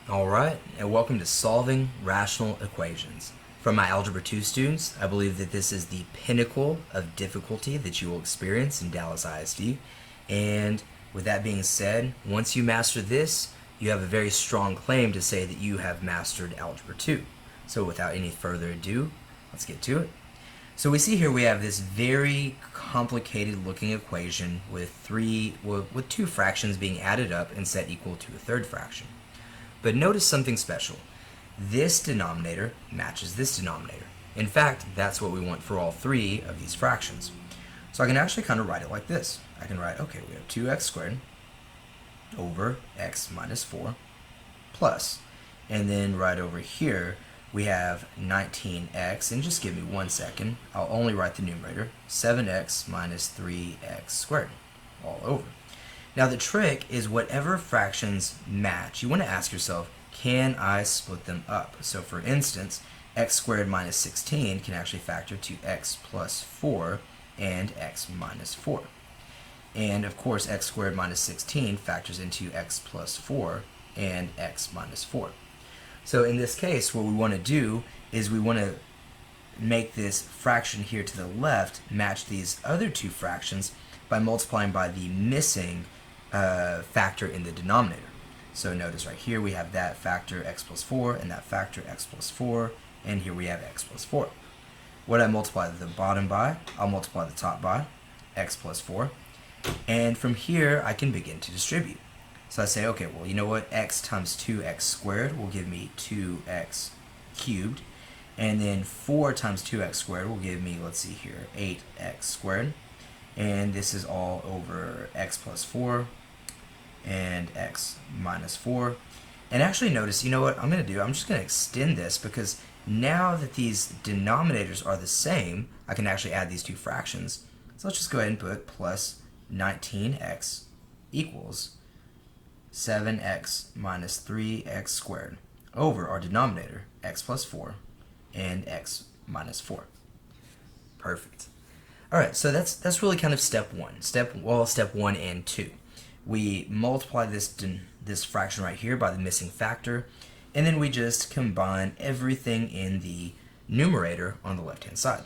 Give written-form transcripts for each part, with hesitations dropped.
Alright, and welcome to Solving Rational Equations. For my Algebra 2 students, I believe that this is the pinnacle of difficulty that you will experience in Dallas ISD. And with that being said, once you master this, you have a very strong claim to say that you have mastered Algebra 2. So without any further ado, let's get to it. So we see here we have this very complicated looking equation with two fractions being added up and set equal to a third fraction. But notice something special. This denominator matches this denominator. In fact, that's what we want for all three of these fractions. So I can actually kind of write it like this. I can write, okay, we have 2x squared over x minus 4 plus, and then right over here we have 19x, and just give me 1 second, I'll only write the numerator, 7x minus 3x squared, all over. Now the trick is whatever fractions match, you want to ask yourself, can I split them up? So for instance, x squared minus 16 can actually factor to x plus 4 and x minus 4. And of course, x squared minus 16 factors into x plus 4 and x minus 4. So in this case, what we want to do is we want to make this fraction here to the left match these other two fractions by multiplying by the missing factor in the denominator. So notice right here we have that factor x plus 4 and that factor x plus 4, and here we have x plus 4. What I multiply the bottom by, I'll multiply the top by x plus 4, and from here I can begin to distribute. So I say, okay, well, you know what, x times 2x squared will give me 2x cubed, and then 4 times 2x squared will give me, let's see here, 8x squared, and this is all over x plus 4 and x minus 4. And actually notice, you know what I'm going to do? I'm just going to extend this, because now that these denominators are the same, I can actually add these two fractions. So let's just go ahead and put plus 19x equals 7x minus 3x squared over our denominator, x plus 4 and x minus 4. Perfect. Alright, so that's really kind of step one. Step 1 and 2. We multiply this fraction right here by the missing factor, and then we just combine everything in the numerator on the left-hand side.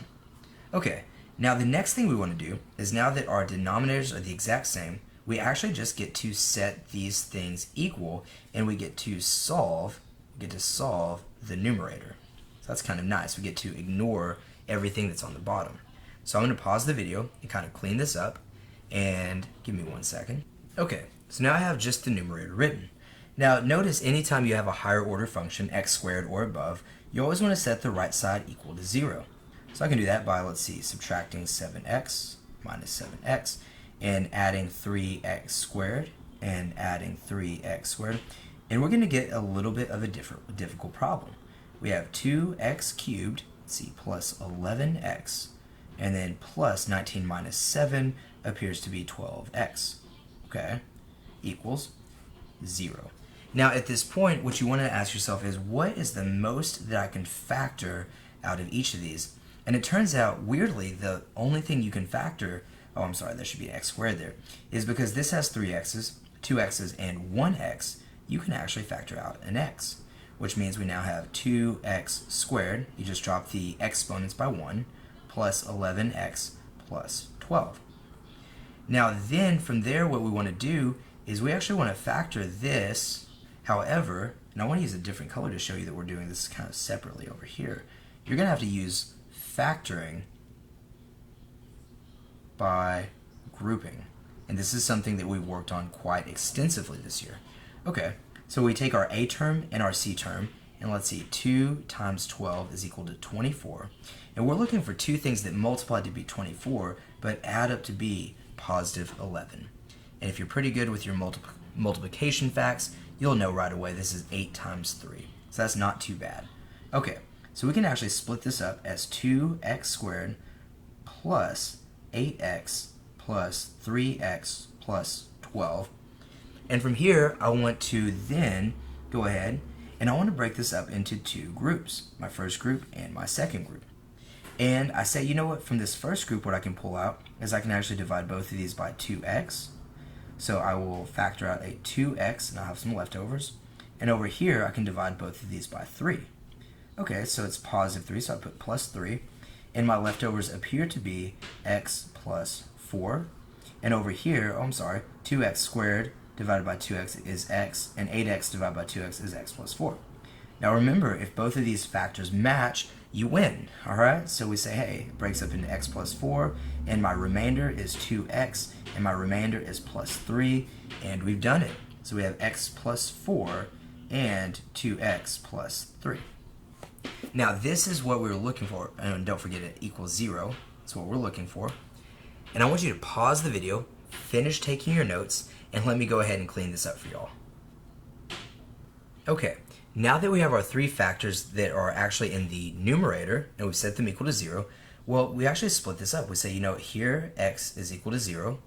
Okay, now the next thing we want to do is, now that our denominators are the exact same, we actually just get to set these things equal, and we get to solve the numerator. So that's kind of nice. We get to ignore everything that's on the bottom. So I'm going to pause the video and kind of clean this up, and give me 1 second. Okay, so now I have just the numerator written. Now notice anytime you have a higher order function, x squared or above, you always want to set the right side equal to 0. So I can do that by, let's see, subtracting 7x minus 7x, and adding 3x squared and adding 3x squared. And we're going to get a little bit of a difficult problem. We have 2x cubed, let's see, plus 11x, and then plus 19 minus 7 appears to be 12x. Okay, equals 0. Now at this point, what you want to ask yourself is, what is the most that I can factor out of each of these? And it turns out, weirdly, the only thing you can factor, oh, I'm sorry, there should be an x squared there, is because this has 3 x's, 2 x's, and 1 x, you can actually factor out an x, which means we now have 2x squared, you just drop the exponents by 1, plus 11x plus 12. Now then, from there, what we want to do is we actually want to factor this. However, and I want to use a different color to show you that we're doing this kind of separately over here. You're going to have to use factoring by grouping. And this is something that we've worked on quite extensively this year. Okay, so we take our a term and our c term, and let's see, 2 times 12 is equal to 24. And we're looking for two things that multiply to be 24, but add up to be positive 11. And if you're pretty good with your multiplication facts, you'll know right away this is 8 times 3. So that's not too bad. Okay, so we can actually split this up as 2x squared plus 8x plus 3x plus 12. And from here, I want to then go ahead and I want to break this up into two groups, my first group and my second group. And I say, you know what, from this first group, what I can pull out is I can actually divide both of these by 2x. So I will factor out a 2x, and I'll have some leftovers. And over here, I can divide both of these by 3. Okay, so it's positive 3, so I put plus 3. And my leftovers appear to be x plus 4. And over here, 2x squared divided by 2x is x, and 8x divided by 2x is x plus 4. Now remember, if both of these factors match, you win, all right? So we say, hey, it breaks up into x plus 4, and my remainder is 2x, and my remainder is plus 3, and we've done it. So we have x plus 4 and 2x plus 3. Now this is what we were looking for, and don't forget it equals 0. That's what we're looking for. And I want you to pause the video, finish taking your notes, and let me go ahead and clean this up for y'all. Okay, now that we have our 3 factors that are actually in the numerator, and we've set them equal to 0, well, we actually split this up. We say, here x is equal to 0,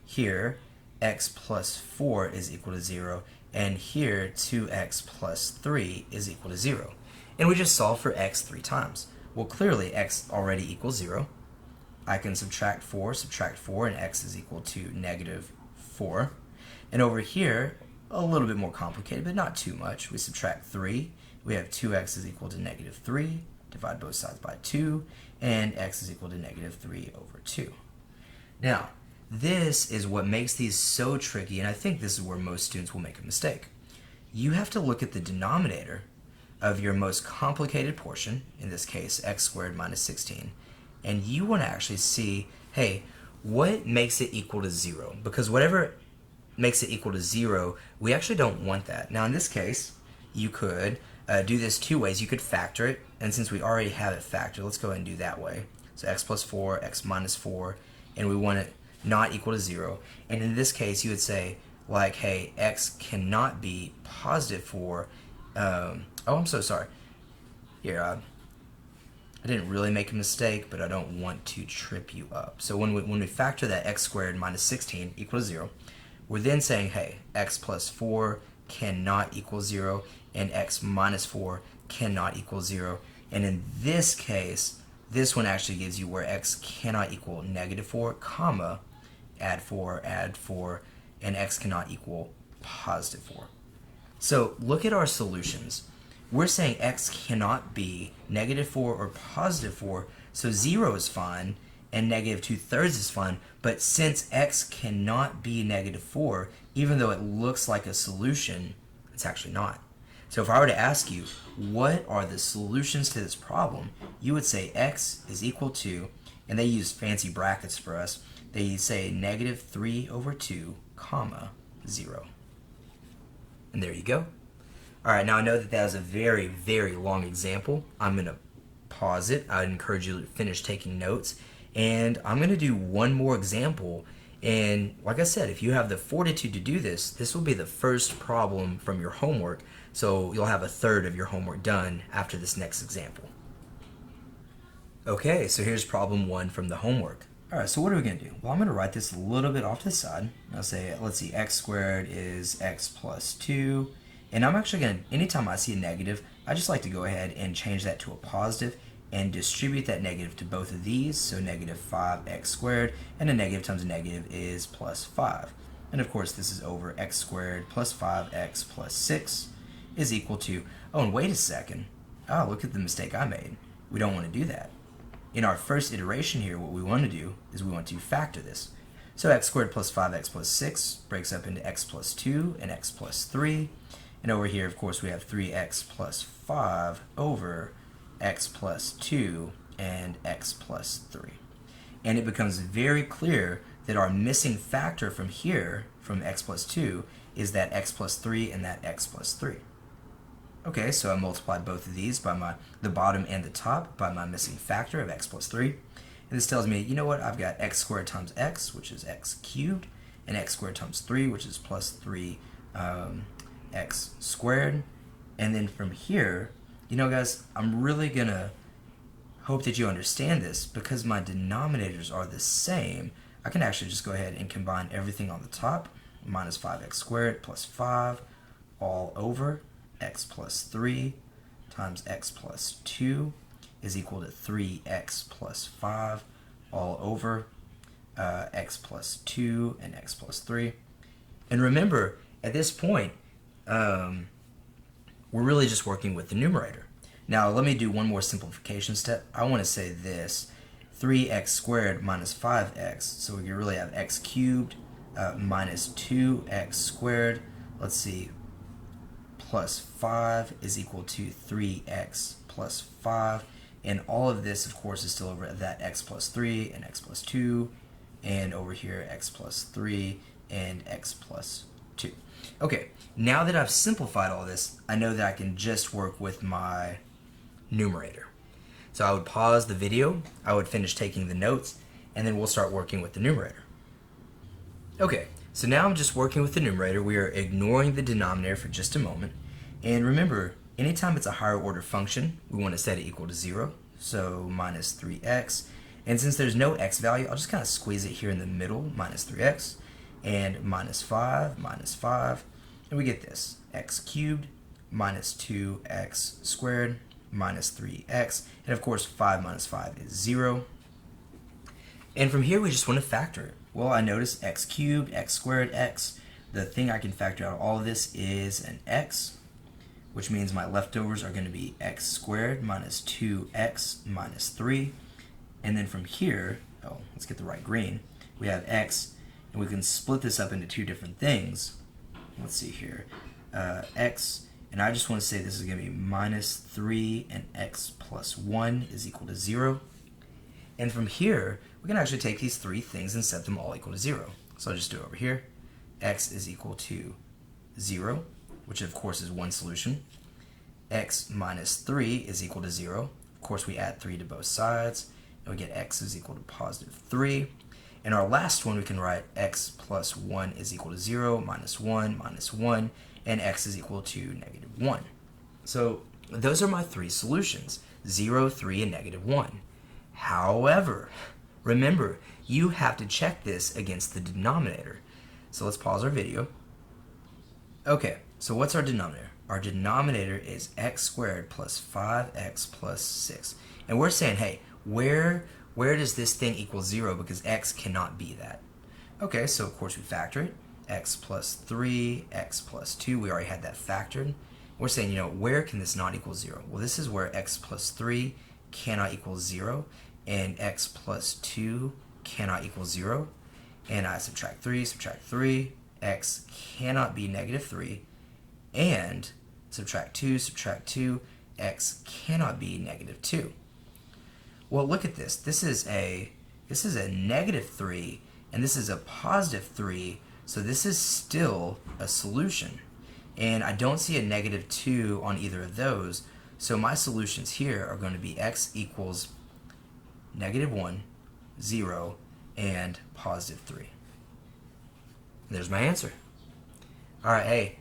here x plus 4 is equal to 0, and here 2x plus 3 is equal to 0. And we just solve for x 3 times. Well, clearly x already equals 0. I can subtract 4, and x is equal to negative 4. And over here, a little bit more complicated, but not too much. We subtract 3. We have 2x is equal to negative 3. Divide both sides by 2. And x is equal to negative 3 over 2. Now, this is what makes these so tricky, and I think this is where most students will make a mistake. You have to look at the denominator of your most complicated portion, in this case, x squared minus 16, and you want to actually see, hey, what makes it equal to 0? Because whatever makes it equal to 0, we actually don't want that. Now in this case, you could do this 2 ways. You could factor it, and since we already have it factored, let's go ahead and do that way. So x plus 4, x minus 4, and we want it not equal to 0. And in this case, you would say, like, hey, x cannot be positive 4. Oh, I'm so sorry. Here, I didn't really make a mistake, but I don't want to trip you up. So when we factor that x squared minus 16 equal to 0, we're then saying, hey, x plus 4 cannot equal 0, and x minus 4 cannot equal 0. And in this case, this one actually gives you where x cannot equal negative 4, comma, add 4, and x cannot equal positive 4. So look at our solutions. We're saying x cannot be negative 4 or positive 4, so 0 is fine, and negative 2/3 is fine, but since x cannot be negative 4, even though it looks like a solution, it's actually not. So if I were to ask you, what are the solutions to this problem, you would say x is equal to, and they use fancy brackets for us, they say negative 3 over 2, comma, 0. And there you go. All right, now I know that was a very, very long example. I'm going to pause it. I'd encourage you to finish taking notes. And I'm going to do one more example. And like I said, if you have the fortitude to do this, this will be the first problem from your homework. So you'll have a third of your homework done after this next example. Okay, so here's problem 1 from the homework. All right, so what are we going to do? Well, I'm going to write this a little bit off to the side. I'll say, let's see, x squared is x plus 2. And I'm actually going to, anytime I see a negative, I just like to go ahead and change that to a positive and distribute that negative to both of these. So negative 5x squared, and a negative times a negative is plus 5. And of course, this is over x squared plus 5x plus 6 is equal to, oh, and wait a second. Oh, look at the mistake I made. We don't want to do that. In our first iteration here, what we want to do is we want to factor this. So x squared plus 5x plus 6 breaks up into x plus 2 and x plus 3. And over here, of course, we have 3x plus 5 over x plus 2 and x plus 3. And it becomes very clear that our missing factor from here, from x plus 2, is that x plus 3 and that x plus 3. Okay, so I multiplied both of these by the bottom and the top by my missing factor of x plus 3. And this tells me, you know what, I've got x squared times x, which is x cubed, and x squared times 3, which is plus 3 x squared. And then from here, you know guys, I'm really gonna hope that you understand this, because my denominators are the same. I can actually just go ahead and combine everything on the top, minus 5x squared plus 5 all over x plus 3 times x plus 2 is equal to 3x plus 5 all over x plus 2 and x plus 3. And remember, at this point, we're really just working with the numerator. Now let me do one more simplification step. I want to say this, 3x squared minus 5x, so we can really have x cubed minus 2x squared, let's see, plus 5 is equal to 3x plus 5, and all of this of course is still over that x plus 3 and x plus 2, and over here x plus 3 and x plus 2. Okay, now that I've simplified all this, I know that I can just work with my numerator. So I would pause the video, I would finish taking the notes, and then we'll start working with the numerator. Okay, so now I'm just working with the numerator. We are ignoring the denominator for just a moment. And remember, anytime it's a higher order function, we want to set it equal to 0. So minus 3x. And since there's no x value, I'll just kind of squeeze it here in the middle, minus 3x. And minus 5, and we get this, x cubed minus 2x squared minus 3x, and of course 5 minus 5 is 0. And from here we just want to factor it. Well, I notice x cubed, x squared, x. The thing I can factor out of all of this is an x, which means my leftovers are going to be x squared minus 2x minus 3. And then from here, oh, let's get the right green, we have x, and we can split this up into two different things. Let's see here, x, and I just want to say this is going to be minus 3 and x plus 1 is equal to 0. And from here, we can actually take these three things and set them all equal to 0. So I'll just do it over here. X is equal to 0, which of course is one solution. X minus 3 is equal to 0. Of course, we add 3 to both sides, and we get x is equal to positive 3. And our last one, we can write x plus 1 is equal to 0, minus 1, and x is equal to negative 1. So those are my three solutions, 0, 3, and negative 1. However, remember, you have to check this against the denominator. So let's pause our video. Okay, so what's our denominator? Our denominator is x squared plus 5x plus 6. And we're saying, hey, where does this thing equal 0, because x cannot be that? Okay, so of course we factor it. X plus 3, x plus 2, we already had that factored. We're saying, you know, where can this not equal 0? Well, this is where x plus 3 cannot equal 0, and x plus 2 cannot equal 0. And I subtract 3, x cannot be negative 3, and subtract 2, x cannot be negative 2. Well, look at this. This is a negative 3, and this is a positive 3, so this is still a solution. And I don't see a negative 2 on either of those, so my solutions here are going to be x equals negative 1, 0, and positive 3. There's my answer. All right, hey,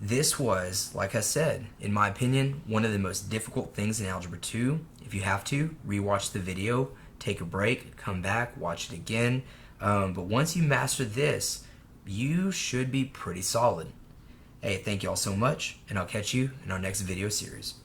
this was, like I said, in my opinion, one of the most difficult things in Algebra 2. If you have to, rewatch the video, take a break, come back, watch it again. But once you master this, you should be pretty solid. Hey, thank you all so much, and I'll catch you in our next video series.